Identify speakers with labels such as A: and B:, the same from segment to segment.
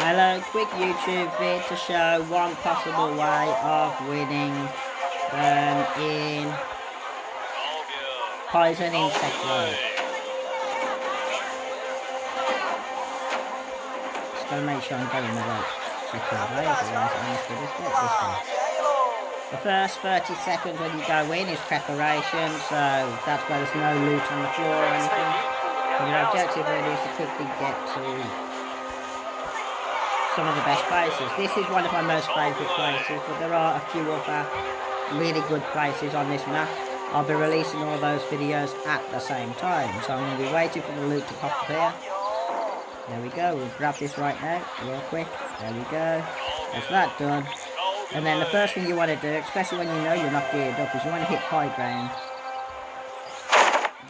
A: Hello, quick YouTube vid to show one possible way of winning in Poison Insect World. Just gotta make sure I'm going the right second way, otherwise I'm just gonna get this way. The first 30 seconds when you go in is preparation, so that's where there's no loot on the floor or anything. And your objective really is to quickly get to some of the best places. This is one of my most favourite places, but there are a few other really good places on this map. I'll be releasing all those videos at the same time, so I'm going to be waiting for the loot to pop up here. There we go, we'll grab this right now, real quick. There we go, that's that done. And then the first thing you want to do, especially when you know you're not geared up, is you want to hit high ground.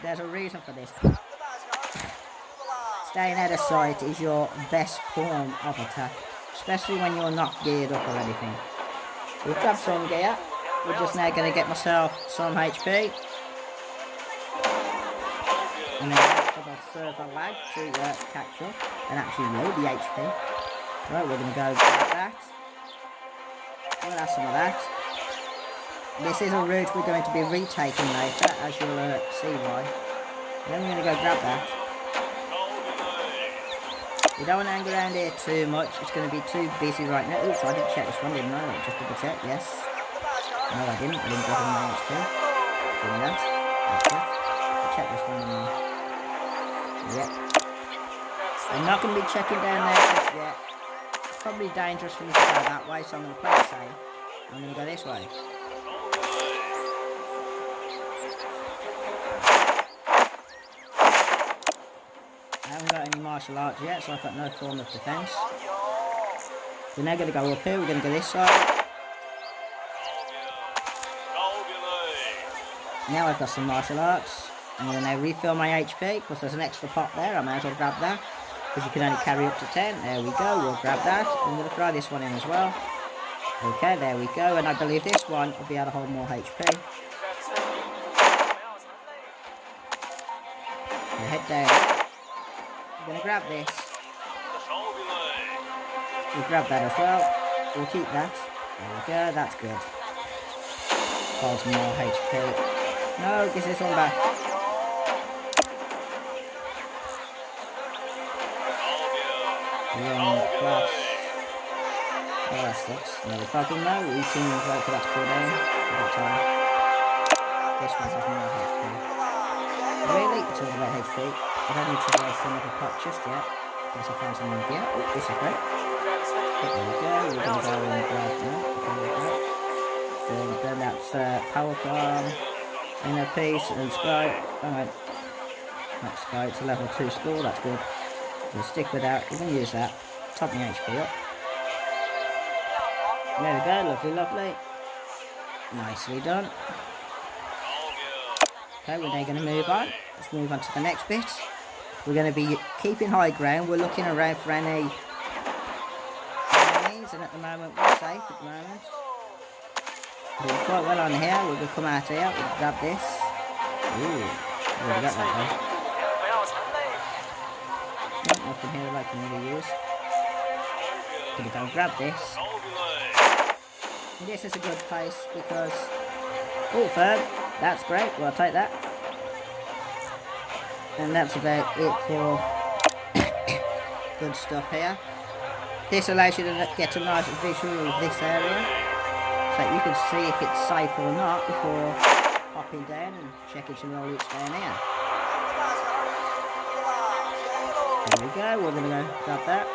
A: There's a reason for this. Staying out of sight is your best form of attack, especially when you're not geared up or anything. So we've got some gear. We're just now going to get myself some HP. And then wait for the server lag to catch up and actually load the HP. Right, we're going to go grab that. We'll have some of that. This is a route we're going to be retaking later, as you'll see why. Then we're going to go grab that. We don't want to hang around here too much, it's going to be too busy right now. Oops, I didn't check this one, didn't I? Just double check, yes. No, I didn't drop in my HP. Doing that. That's it. I'll check this one in there. Yep. I'm not going to be checking down there just yet. It's probably dangerous for me to go that way, so I'm going to play it safe. I'm going to go this way. I haven't got any martial arts yet, so I've got no form of defence. We're now going to go up here, we're going to go this side. Now I've got some martial arts. I'm going to now refill my HP, because there's an extra pot there, I might as well grab that. Because you can only carry up to 10. There we go, we'll grab that. I'm going to throw this one in as well. Okay, there we go, and I believe this one will be able to hold more HP. We'll head down. I'm going to grab this. We'll grab that as well. We'll keep that. There we go, that's good. Holds more HP. No, gives this one back. Plus. Oh, that sucks. Another problem now. We can wait for that to cool down. Time. This one has more HP. Really? It's all about HP. I don't need to waste another pot just yet. Unless I find something here. Oh, this is great. There we go. We're going to go and grab that. Then that's power bomb, inner piece, and sky. Alright. Not sky, it's a level 2 score, that's good. We'll stick with that. We're going to use that. Top my HP up. There we go. Lovely, lovely. Nicely done. Okay, we're now going to move on. Let's move on to the next bit. We're going to be keeping high ground. We're looking around for any enemies, and at the moment we're safe at the moment. We're quite well on here. We'll come out here. We'll grab this. Ooh, already got that though. Nope, nothing here that I can really use. Gonna go grab this. And this is a good place because... Oh, third. That's great, well I'll take that. And that's about it for good stuff here. This allows you to get a nice visual of this area, so you can see if it's safe or not before hopping down and checking some more loots down here. There we go, we're going to go grab that.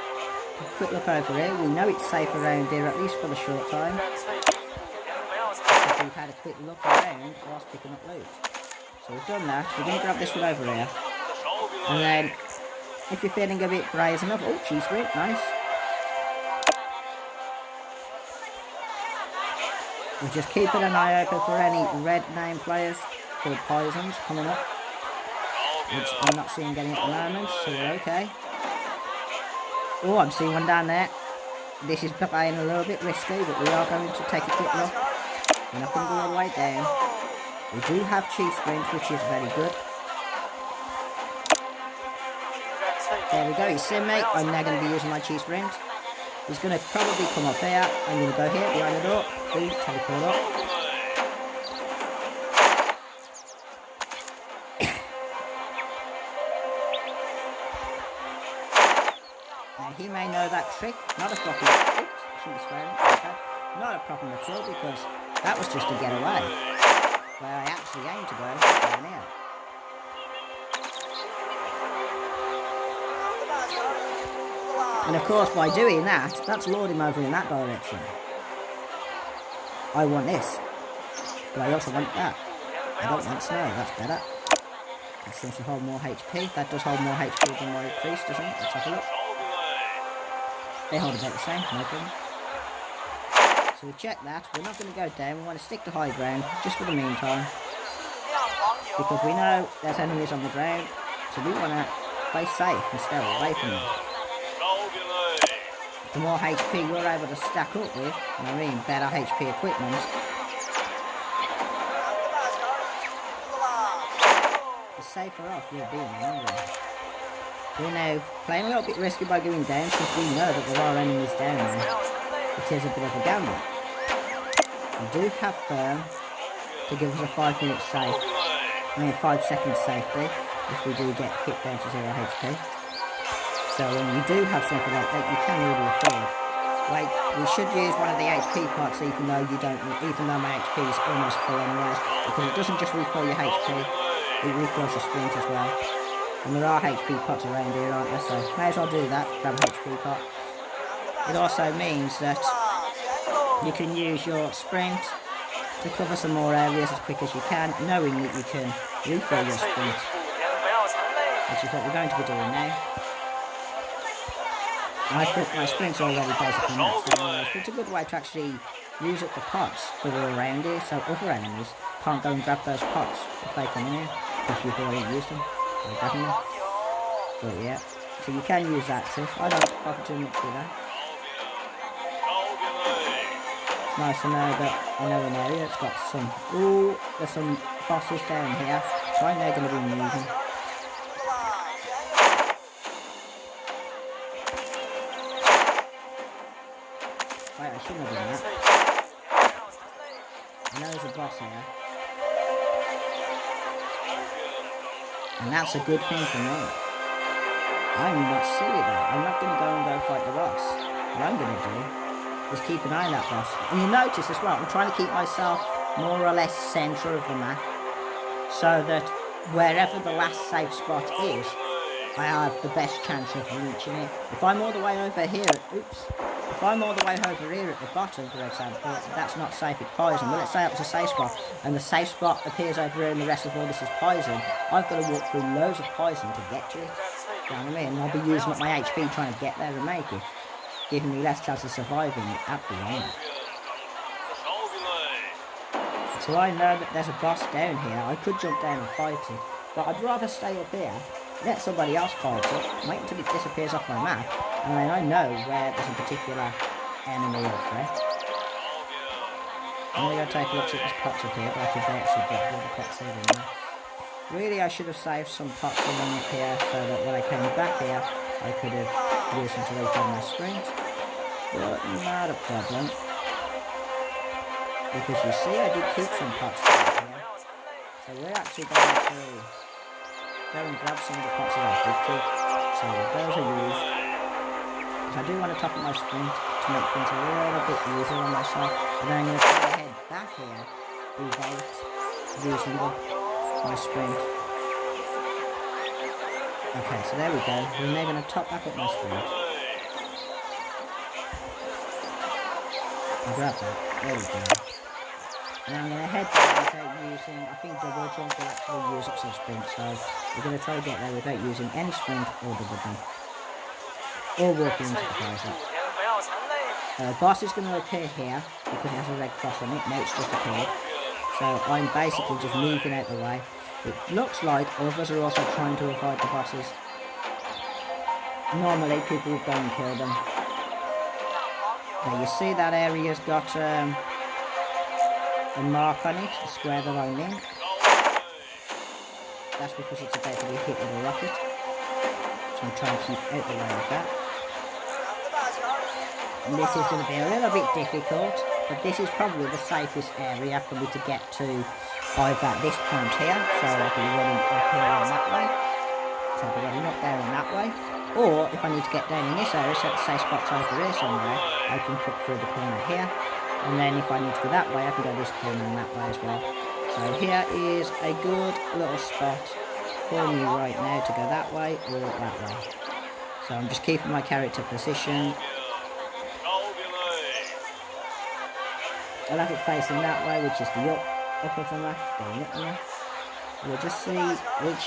A: A quick look over here, we know it's safe around here at least for the short time. We've had a quick look around whilst picking up loot. So we've done that. We're going to grab this one over here. And then, if you're feeling a bit brazen enough... Oh, cheese grip, nice. We're just keeping an eye open for any red name players called Poisons coming up. Which I'm not seeing getting at the moment, so we're okay. Oh, I'm seeing one down there. This is playing a little bit risky, but we are going to take a quick look. We're not going to go all the way down. We do have cheese sprint, which is very good. There we go, you see me? I'm now going to be using my cheese sprint. He's going to probably come up here. I'm going to go here behind the door. Boom, teleport up. Now he may know that trick. Not a problem. Oops, I shouldn't be swearing. Not a problem at all because that was just to get away. Where I actually aim to go down here. And of course, by doing that, that's lured him over in that direction. I want this, but I also want that. I don't want snow, that's better. That seems to hold more HP. That does hold more HP than my priest, doesn't it? Let's have a look. They hold about the same, no problem. So we check that. We're not going to go down. We want to stick to high ground, just for the meantime. Because we know there's enemies on the ground, so we want to play safe and stay away from them. The more HP you're able to stack up with, and I mean better HP equipment, the safer off you'll be in the long run. We're now playing a little bit risky by going down since we know that there are enemies down there. It is a bit of a gamble. We do have firm to give us a 5 minute safe, 5 seconds safety if we do get hit down to 0 HP. So when you do have something like that, you can really afford. Like, we should use one of the HP pots even though my HP is almost full anyways, because it doesn't just refill your HP, it refills your sprint as well. And there are HP pots around here, aren't there? So may as well do that, grab an HP pot. It also means that you can use your sprint to cover some more areas as quick as you can, knowing that you can refill your sprint, which is what we're going to be doing now. I think my sprint's already basically maxed out, but it's a good way to actually use up the pots that are around here, so other enemies can't go and grab those pots if they come in here, because you've already used them, or grabbing them. But yeah, so you can use that trick. I don't bother too much with that. It's nice to know that I know an area it's got some, there's some bosses down here, so I know going to be using. Wait, I shouldn't have done that. I know there's a boss here. And that's a good thing for me. I'm not silly though. I'm not going to go and go fight the boss. What I'm going to do is keep an eye on that boss. And you notice as well, I'm trying to keep myself more or less centre of the map. So that wherever the last safe spot is, I have the best chance of reaching it. If I'm all the way over here, if I'm all the way over here at the bottom, for example, that's not safe, it's poison. But let's say it was a safe spot, and the safe spot appears over here and the rest of all this is poison. I've got to walk through loads of poison to get to it. You know what I mean? And I'll be using up my HP trying to get there and make it, giving me less chance of surviving at the end. So I know that there's a boss down here. I could jump down and fight it, but I'd rather stay up here, let somebody else fight it, wait until it disappears off my map, and then I know where there's a particular enemy or threat. I'm going to go take a look at this pots up here, but I should actually get all the pots here in there. Really, I should have saved some pots along here so that when I came back here, I could have used them to refill my sprint. But not a problem. Because you see, I did keep some pots down here. So we're actually going to go and grab some of the pots that I did keep. So those are used. Because I do want to top up my sprint to make things a little bit easier on myself. And then I'm going to try to head back here without using my sprint. Okay, so there we go. We're now going to top back up my sprint. I'll grab that. There we go. And I'm going to head down without using, I think double jump will actually use up some sprint, so we're going to try to get there without using any sprint or double jump. Or walking into the poison. Boss is going to appear here because it has a red cross on it. Now it's just appeared. So I'm basically just moving out the way. It looks like others are also trying to avoid the bosses. Normally people would go and kill them. Now you see that area's got a mark on it, the square that I'm in. That's because it's about to be hit with a rocket. So I'm trying to keep out the way of that. this is going to be a little bit difficult, but this is probably the safest area for me to get to either at this point here, so I'll be running up here in that way, so I'll be running up there in that way, or if I need to get down in this area, so the safe spot's over here somewhere, I can cut through the corner here, and then if I need to go that way, I can go this corner and that way as well. So here is a good little spot for me right now to go that way or that way. So I'm just keeping my character position. I'll have it facing that way, which is the up of the map, going up the map. We'll just see which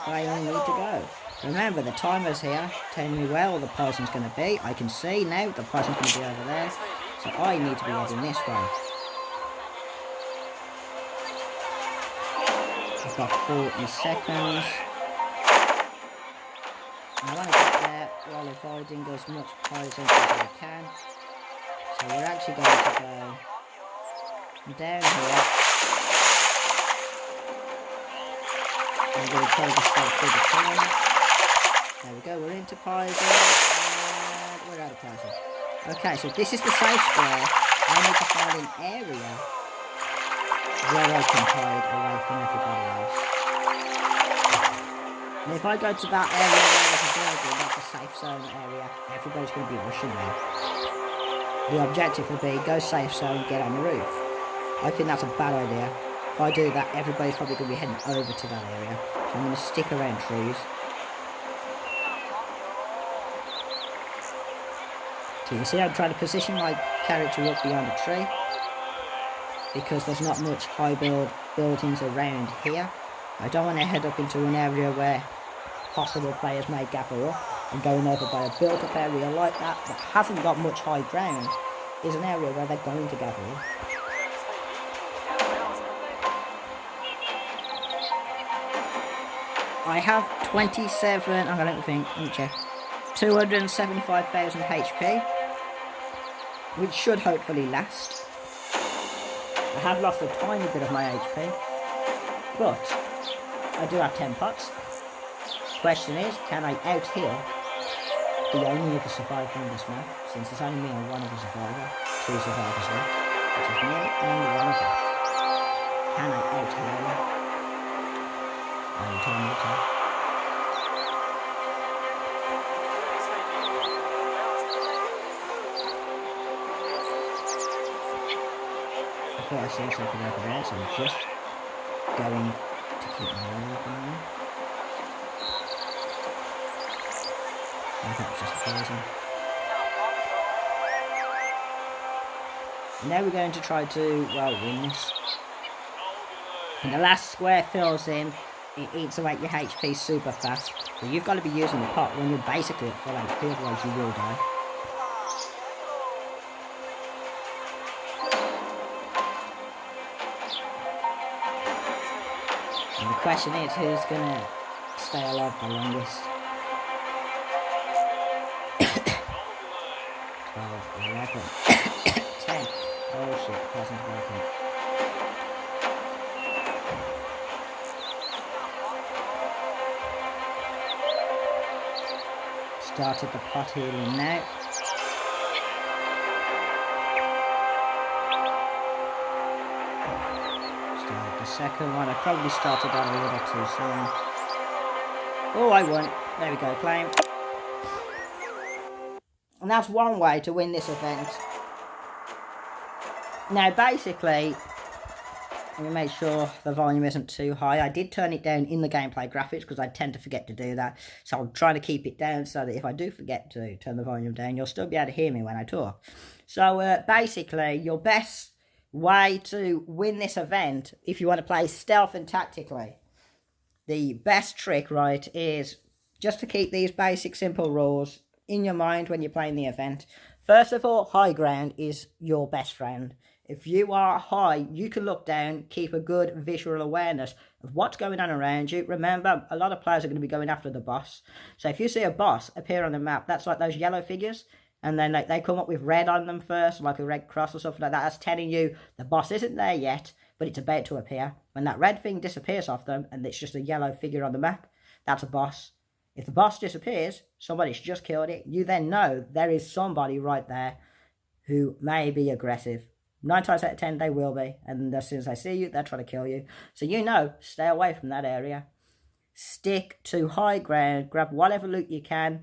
A: way I need to go. Remember, the timer's here, telling me where all the poison's going to be. I can see now the poison's going to be over there, so I need to be heading this way. I've got 40 seconds. I want to get there while avoiding as much poison as I can. So we're actually going to go down here. I'm going to try to straight through the corner. There we go, we're into poison, and we're out of poison. Okay, so this is the safe square. I need to find an area where I can hide away from everybody else. And if I go to that area where there's a building, that's a safe zone area, everybody's going to be rushing there. The objective would be go safe zone, get on the roof. I think that's a bad idea. If I do that, everybody's probably going to be heading over to that area. So I'm going to stick around trees. So you see I'm trying to position my character up beyond a tree. Because there's not much high buildings around here. I don't want to head up into an area where possible players may gather up. And going over by a built-up area like that hasn't got much high ground is an area where they're going to gather up. I have 27, I don't think, let me check, 275,000 HP, which should hopefully last. I have lost a tiny bit of my HP, but I do have 10 pots. Question is, can I out-heal the only other survivor in this map, since there's only me and one other survivor, 2 survivors left, which is me and one of them. Can I out-heal them? Time will tell. I thought I saw something over there, so I'm just going to keep my eye open there. I think it's just poison. Now we're going to try to, well, win this. When the last square fills in, it eats away your HP super fast. So you've got to be using the pot when you're basically at full HP, otherwise you will die. And the question is, who's going to stay alive the longest? 12, 11, 10. Oh shit, the person's broken. Started the pot healing now. Started the second one. I probably started that a little too soon. Oh, I won. There we go, claim. And that's one way to win this event. Now, basically, let me make sure the volume isn't too high. I did turn it down in the gameplay graphics because I tend to forget to do that. So I'm trying to keep it down so that if I do forget to turn the volume down, you'll still be able to hear me when I talk. So basically, your best way to win this event, if you want to play stealth and tactically, the best trick, right, is just to keep these basic simple rules in your mind when you're playing the event. First of all, high ground is your best friend. If you are high, you can look down, keep a good visual awareness of what's going on around you. Remember, a lot of players are going to be going after the boss. So if you see a boss appear on the map, that's like those yellow figures, and then like, they come up with red on them first, like a red cross or something like that. That's telling you the boss isn't there yet, but it's about to appear. When that red thing disappears off them, and it's just a yellow figure on the map, that's a boss. If the boss disappears, somebody's just killed it, you then know there is somebody right there who may be aggressive. 9 times out of 10 they will be, and as soon as they see you, they'll try to kill you. So you know, stay away from that area. Stick to high ground, grab whatever loot you can,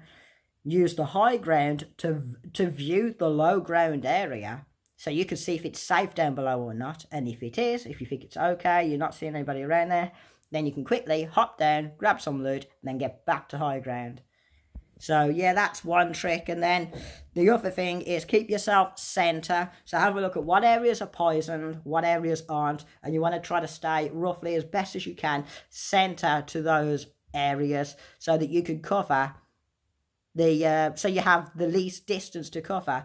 A: use the high ground to view the low ground area, so you can see if it's safe down below or not. And if it is, if you think it's okay, you're not seeing anybody around there, then you can quickly hop down, grab some loot, and then get back to high ground. So yeah, that's one trick. And then the other thing is keep yourself center. So have a look at what areas are poisoned, what areas aren't, and you want to try to stay roughly as best as you can center to those areas, so that you can cover the so you have the least distance to cover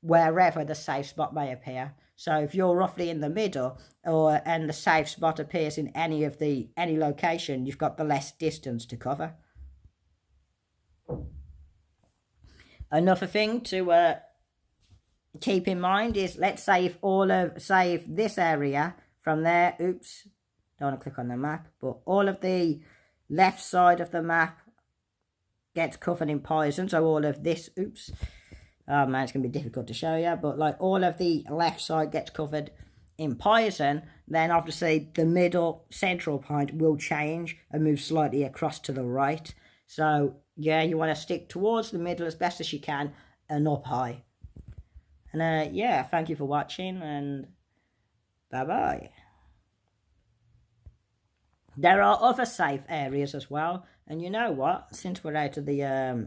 A: wherever the safe spot may appear. So if you're roughly in the middle, and the safe spot appears in any location, you've got the less distance to cover. Another thing to keep in mind is, let's say if this area from there, oops, don't want to click on the map, but all of the left side of the map gets covered in poison. So all of this, oops, oh man, it's gonna be difficult to show you, but like all of the left side gets covered in poison, then obviously the middle central point will change and move slightly across to the right. So yeah, you want to stick towards the middle as best as you can and up high. And yeah, thank you for watching, and bye bye. There are other safe areas as well, and you know what, since we're out of the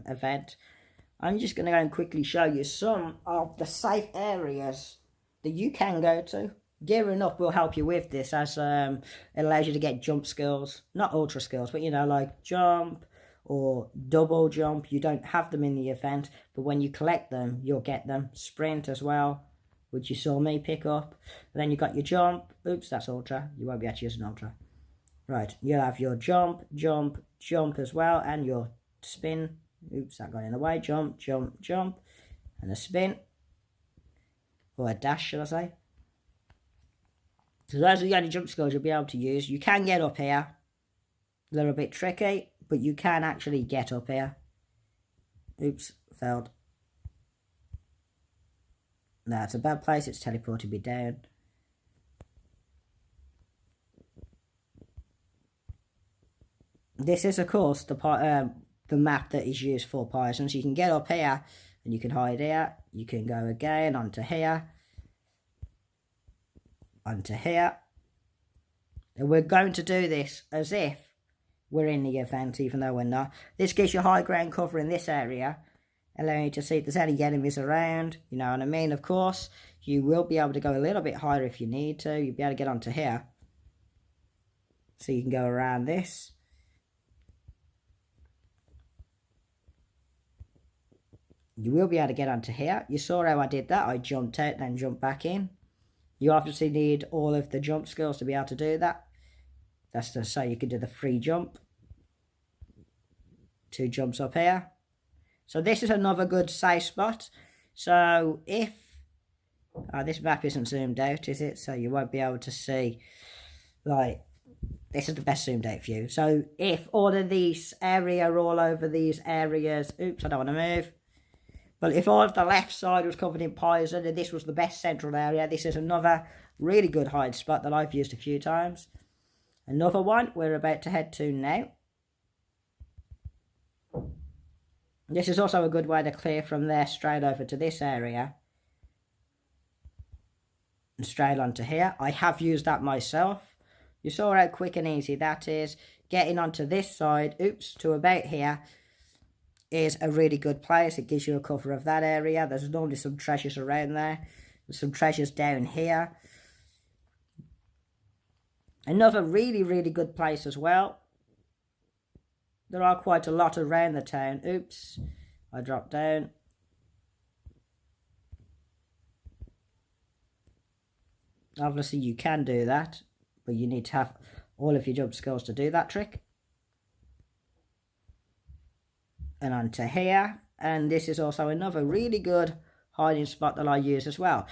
A: event, I'm just going to go and quickly show you some of the safe areas that you can go to. Gearing up will help you with this, as it allows you to get jump skills, not ultra skills, but you know, like jump or double jump. You don't have them in the event, but when you collect them, you'll get them. Sprint as well, which you saw me pick up. And then you got your jump. Oops, that's ultra. You won't be able to use an ultra. Right, you'll have your jump, jump, jump as well, and your spin. Oops, that got in the way. Jump, jump, jump, and a spin. Or a dash, shall I say. So those are the only jump skills you'll be able to use. You can get up here. A little bit tricky, but you can actually get up here. Oops, failed. That's a bad place. It's teleported me down. This is, of course, the map that is used for poison. So you can get up here, and you can hide here. You can go again onto here. Onto here. And we're going to do this as if we're in the event, even though we're not. This gives you high ground cover in this area, allowing you to see if there's any enemies around. You know what I mean? Of course, you will be able to go a little bit higher if you need to. You'll be able to get onto here. So you can go around this. You will be able to get onto here. You saw how I did that. I jumped out, then jumped back in. You obviously need all of the jump skills to be able to do that. That's to say you can do the free jump. 2 jumps up here. So this is another good safe spot. So if... this map isn't zoomed out, is it? So you won't be able to see... Like, this is the best zoomed out view. So if all of these area are all over these areas... Oops, I don't want to move. But if all of the left side was covered in poison and this was the best central area, this is another really good hide spot that I've used a few times. Another one we're about to head to now. This is also a good way to clear from there straight over to this area. And straight onto here. I have used that myself. You saw how quick and easy that is. Getting onto this side, oops, to about here, is a really good place. It gives you a cover of that area. There's normally some treasures around there. There's some treasures down here. Another really, really good place as well. There are quite a lot around the town. Oops, I dropped down. Obviously you can do that, but you need to have all of your jump skills to do that trick. And onto here, and this is also another really good hiding spot that I use as well.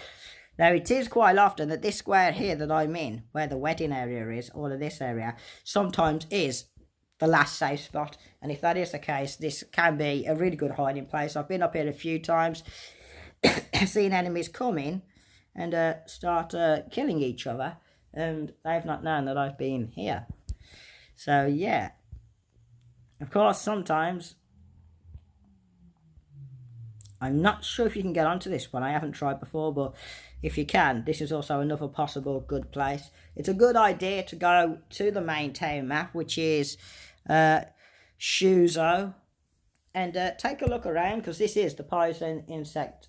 A: Now it is quite often that this square here that I'm in, where the wedding area is, all of this area, sometimes is the last safe spot. And if that is the case, this can be a really good hiding place. I've been up here a few times, seen enemies come in and start killing each other, and they've not known that I've been here. So yeah, of course sometimes I'm not sure if you can get onto this one. I haven't tried before, but if you can, this is also another possible good place. It's a good idea to go to the main town map, which is Shuzo, and take a look around, because this is the Poison Insect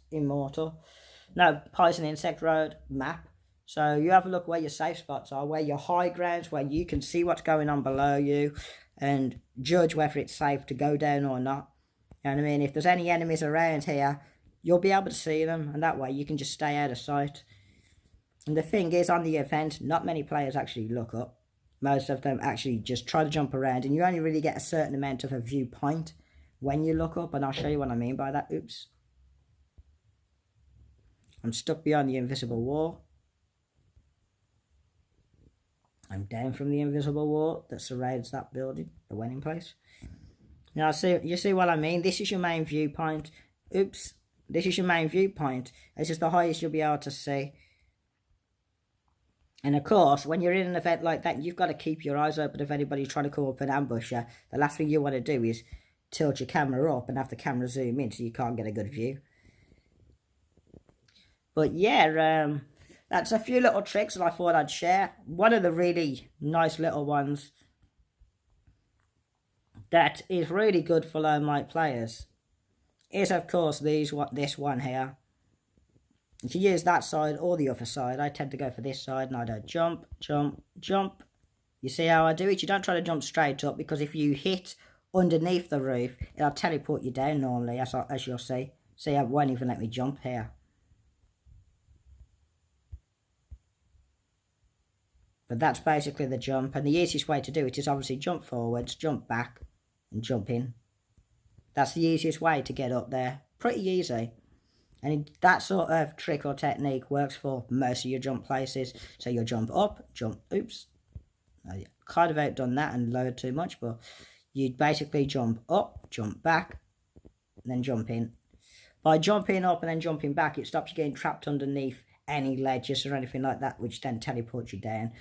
A: Poison Insect Road map. So you have a look where your safe spots are, where your high grounds, where you can see what's going on below you and judge whether it's safe to go down or not. You know what I mean? If there's any enemies around here, you'll be able to see them, and that way you can just stay out of sight. And the thing is, on the event, not many players actually look up. Most of them actually just try to jump around, and you only really get a certain amount of a viewpoint when you look up, and I'll show you what I mean by that. Oops. I'm stuck behind the invisible wall. I'm down from the invisible wall that surrounds that building, the wedding place. Now, you see what I mean? This is your main viewpoint. Oops. This is your main viewpoint. This is the highest you'll be able to see. And of course, when you're in an event like that, you've got to keep your eyes open if anybody's trying to come up and ambush you. The last thing you want to do is tilt your camera up and have the camera zoom in so you can't get a good view. But yeah, that's a few little tricks that I thought I'd share. One of the really nice little ones that is really good for low mic players is, of course, this one here. If you use that side or the other side, I tend to go for this side, and I don't jump, jump, jump. You see how I do it? You don't try to jump straight up, because if you hit underneath the roof, it'll teleport you down normally, as you'll see. See, it won't even let me jump here. But that's basically the jump, and the easiest way to do it is obviously jump forwards, jump back, and jump in. That's the easiest way to get up there. Pretty easy. And that sort of trick or technique works for most of your jump places. So you'll jump up, jump, oops. I kind of outdone that and lowered too much, but you'd basically jump up, jump back, and then jump in. By jumping up and then jumping back, it stops you getting trapped underneath any ledges or anything like that, which then teleports you down.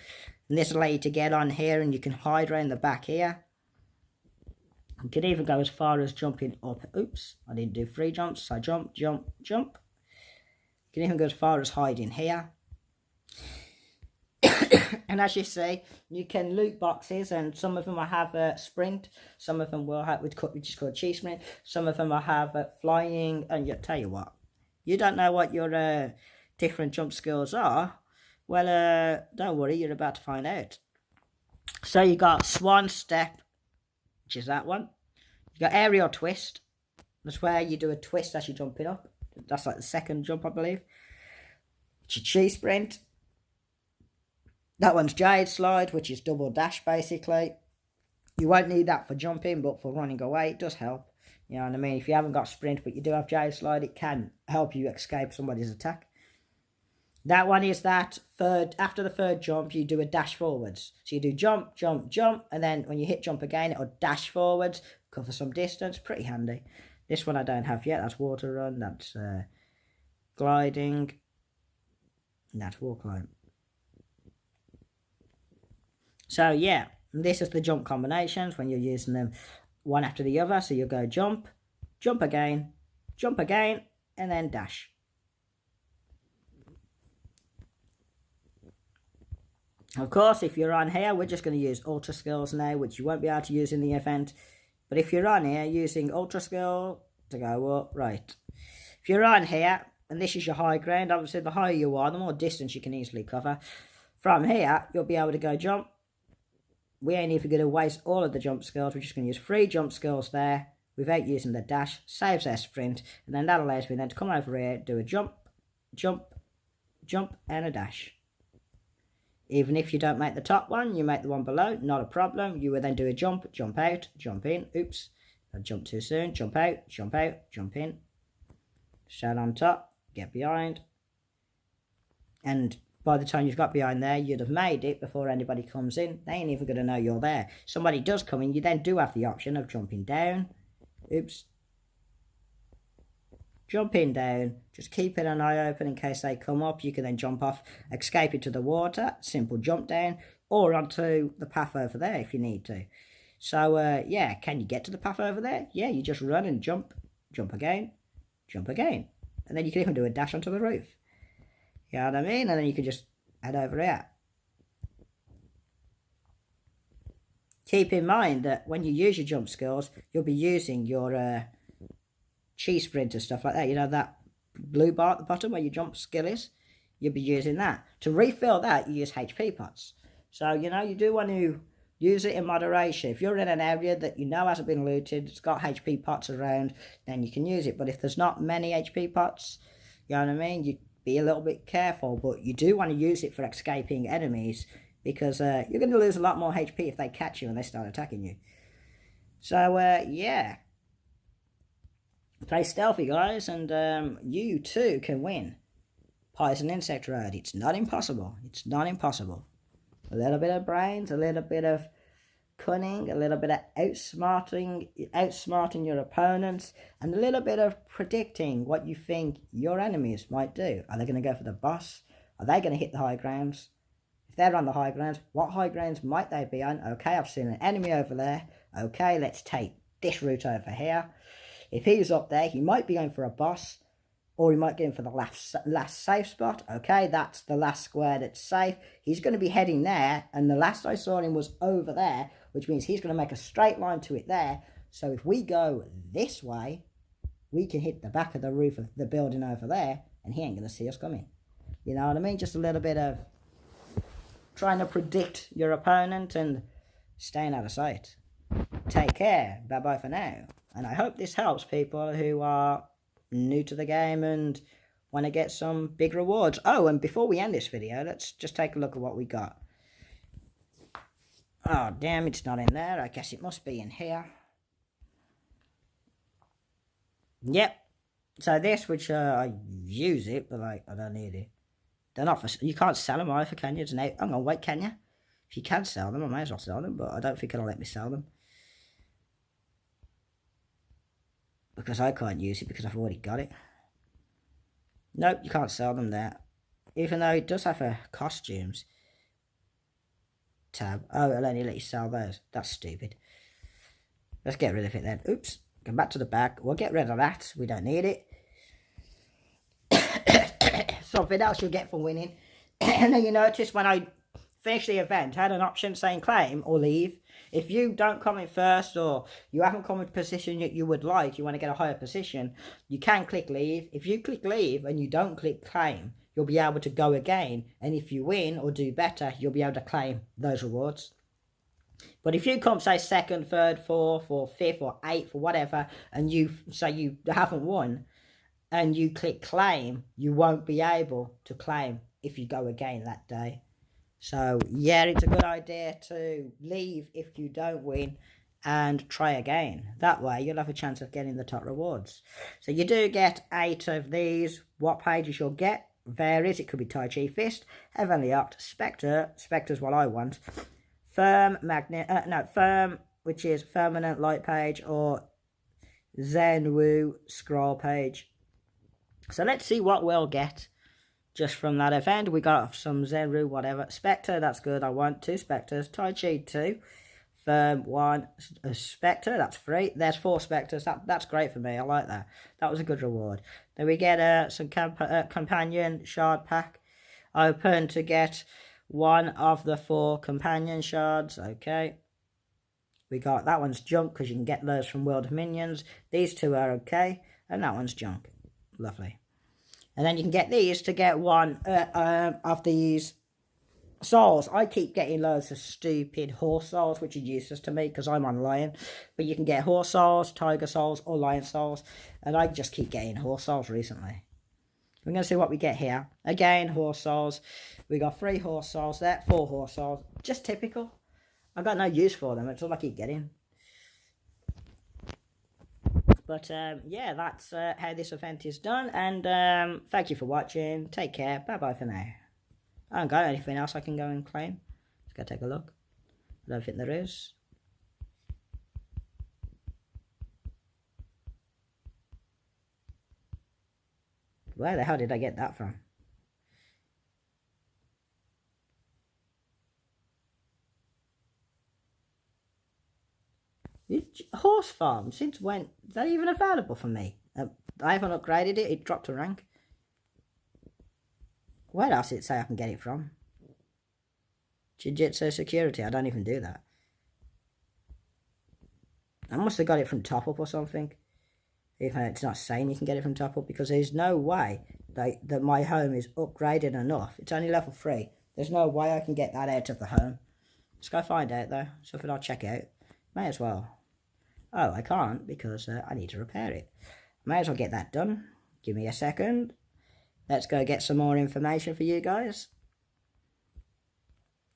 A: And this will allow you to get on here, and you can hide around the back here. You can even go as far as jumping up. Oops, I didn't do 3 jumps, so jump, jump, jump. You can even go as far as hiding here. And as you see, you can loot boxes, and some of them will have a sprint, some of them will have, which is called cheese sprint, some of them will have flying, and you tell you what, you don't know what your different jump skills are, well, don't worry, you're about to find out. So you got swan step, which is that one. You got aerial twist. That's where you do a twist as you're jumping up. That's like the second jump, I believe. Chi sprint. That one's jade slide, which is double dash, basically. You won't need that for jumping, but for running away, it does help. You know what I mean? If you haven't got sprint, but you do have jade slide, it can help you escape somebody's attack. That one is that after the third jump, you do a dash forwards. So you do jump, jump, jump, and then when you hit jump again, it'll dash forwards, cover some distance. Pretty handy. This one I don't have yet. That's water run. That's gliding. And that's wall climb. So yeah, this is the jump combinations when you're using them one after the other. So you'll go jump, jump again, and then dash. Of course, if you're on here, we're just going to use ultra skills now, which you won't be able to use in the event. But if you're on here using ultra skill to go up, right. If you're on here, and this is your high ground, obviously the higher you are, the more distance you can easily cover. From here, you'll be able to go jump. We ain't even going to waste all of the jump skills. We're just going to use 3 jump skills there without using the dash. Saves our sprint. And then that allows me then to come over here, do a jump, jump, jump, and a dash. Even if you don't make the top one, you make the one below, not a problem. You will then do a jump, jump out, jump in. Oops, I jumped too soon. Jump out, jump in. Stand on top, get behind. And by the time you've got behind there, you'd have made it before anybody comes in. They ain't even going to know you're there. Somebody does come in, you then do have the option of jumping down. Oops. Jumping down, just keeping an eye open in case they come up. You can then jump off, escape into the water, simple jump down, or onto the path over there if you need to. So, yeah, can you get to the path over there? Yeah, you just run and jump again, and then you can even do a dash onto the roof. You know what I mean? And then you can just head over here. Keep in mind that when you use your jump skills, you'll be using your chi sprint and stuff like that. You know that blue bar at the bottom where your jump skill is? You'll be using that. To refill that, you use HP pots. So, you know, you do want to use it in moderation. If you're in an area that you know hasn't been looted, it's got HP pots around, then you can use it. But if there's not many HP pots, you know what I mean? You be a little bit careful, but you do want to use it for escaping enemies because you're going to lose a lot more HP if they catch you and they start attacking you. So, yeah. Play stealthy, guys, and you too can win Poison Insect Road. It's not impossible. It's not impossible. A little bit of brains, a little bit of cunning, a little bit of outsmarting your opponents, and a little bit of predicting what you think your enemies might do. Are they going to go for the boss? Are they going to hit the high grounds? If they're on the high grounds, what high grounds might they be on? Okay, I've seen an enemy over there. Okay, let's take this route over here. If he's up there, he might be going for a boss, or he might go in for the last safe spot. Okay, that's the last square that's safe. He's going to be heading there, and the last I saw him was over there, which means he's going to make a straight line to it there. So if we go this way, we can hit the back of the roof of the building over there, and he ain't going to see us coming. You know what I mean? Just a little bit of trying to predict your opponent and staying out of sight. Take care. Bye-bye for now. And I hope this helps people who are new to the game and want to get some big rewards. Oh, and before we end this video, let's just take a look at what we got. Oh, damn, it's not in there. I guess it must be in here. Yep. So this, which I use it, but like, I don't need it. They're not for... You can't sell them either, can you? It's an out... Hang on, wait, can you? If you can sell them, I may as well sell them, but I don't think it'll let me sell them. Because I can't use it because I've already got it. Nope, you can't sell them there. Even though it does have a costumes tab. Oh, it'll only let you sell those. That's stupid. Let's get rid of it then. Oops. Go back to the back. We'll get rid of that. We don't need it. Something else you'll get for winning. And then you notice when I finish the event, I had an option saying claim or leave. If you don't come in first or you haven't come in a position that you would like, you want to get a higher position, you can click leave. If you click leave and you don't click claim, you'll be able to go again. And if you win or do better, you'll be able to claim those rewards. But if you come, say, second, third, fourth, or fifth, or eighth, or whatever, and you say you haven't won, and you click claim, you won't be able to claim if you go again that day. So, yeah, it's a good idea to leave if you don't win and try again. That way, you'll have a chance of getting the top rewards. So, you do get 8 of these. What pages you'll get varies. It could be Tai Chi Fist, Heavenly Oct, Spectre. Spectre's what I want. Firm, which is Firmament Light page, or Zen Wu Scroll page. So, let's see what we'll get. Just from that event, we got some Zenru, whatever. Spectre, that's good. I want 2 Spectres. Tai Chi 2. Firm 1. Spectre, that's 3. There's 4 Spectres. That's great for me. I like that. That was a good reward. Then we get some Companion Shard Pack. Open to get 1 of the 4 Companion Shards. Okay. We got that one's junk because you can get those from World of Minions. These 2 are okay. And that one's junk. Lovely. And then you can get these to get 1 of these souls. I keep getting loads of stupid horse souls, which are useless to me because I'm on lion. But you can get horse souls, tiger souls, or lion souls. And I just keep getting horse souls recently. We're going to see what we get here. Again, horse souls. We got 3 horse souls there, 4 horse souls. Just typical. I've got no use for them. It's all I keep getting. But, yeah, that's how this event is done. And thank you for watching. Take care. Bye-bye for now. I don't got anything else I can go and claim. Let's go take a look. I don't think there is. Where the hell did I get that from? Horse farm, since when? Is that even available for me? I haven't upgraded it, it dropped a rank. Where else did it say I can get it from? Jiu-Jitsu security, I don't even do that. I must have got it from Top Up or something. Even though it's not saying you can get it from Top Up, because there's no way that my home is upgraded enough. It's only level 3. There's no way I can get that out of the home. Let's go find out though. Something I'll check out. May as well. Oh, I can't because I need to repair it. May as well get that done. Give me a second. Let's go get some more information for you guys.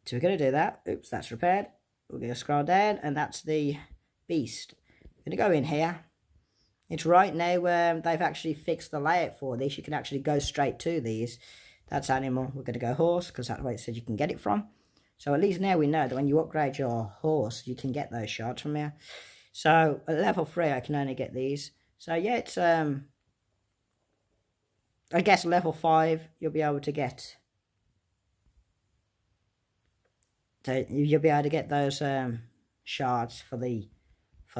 A: So we're going to do that. Oops, that's repaired. We're going to scroll down, and that's the beast. We're going to go in here. It's right now where they've actually fixed the layout for this. You can actually go straight to these. That's animal. We're going to go horse, because that's where it said you can get it from. So at least now we know that when you upgrade your horse, you can get those shards from here. So at level 3, I can only get these. So yeah, it's I guess level 5, you'll be able to get. So you'll be able to get those shards for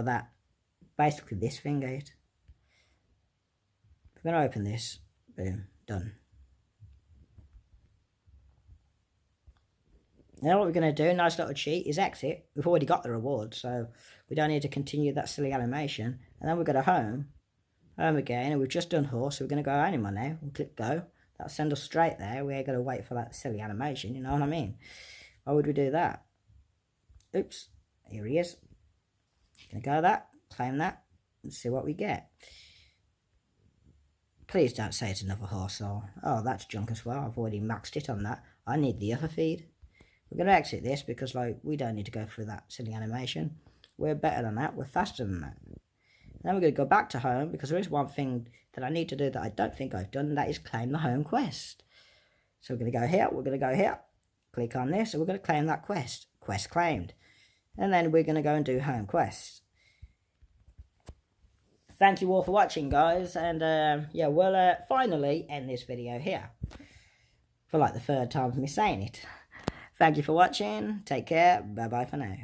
A: that. Basically, this thing out. We're gonna open this. Boom, done. Now what we're going to do, nice little cheat, is exit. We've already got the reward, so we don't need to continue that silly animation. And then we'll go to home again, and we've just done horse, so we're going to go animal now. We'll click go. That'll send us straight there. We're going to wait for that silly animation, you know what I mean? Why would we do that? Oops, here he is. Gonna go that, claim that, and see what we get. Please don't say it's another horse, though. Oh, that's junk as well. I've already maxed it on that. I need the other feed. We're going to exit this because, like, we don't need to go through that silly animation. We're better than that. We're faster than that. Then we're going to go back to home because there is one thing that I need to do that I don't think I've done, and that is claim the home quest. So we're going to go here. We're going to go here. Click on this, and we're going to claim that quest. Quest claimed. And then we're going to go and do home quests. Thank you all for watching, guys. And, yeah, we'll finally end this video here. For, like, the 3rd time of me saying it. Thank you for watching. Take care. Bye-bye for now.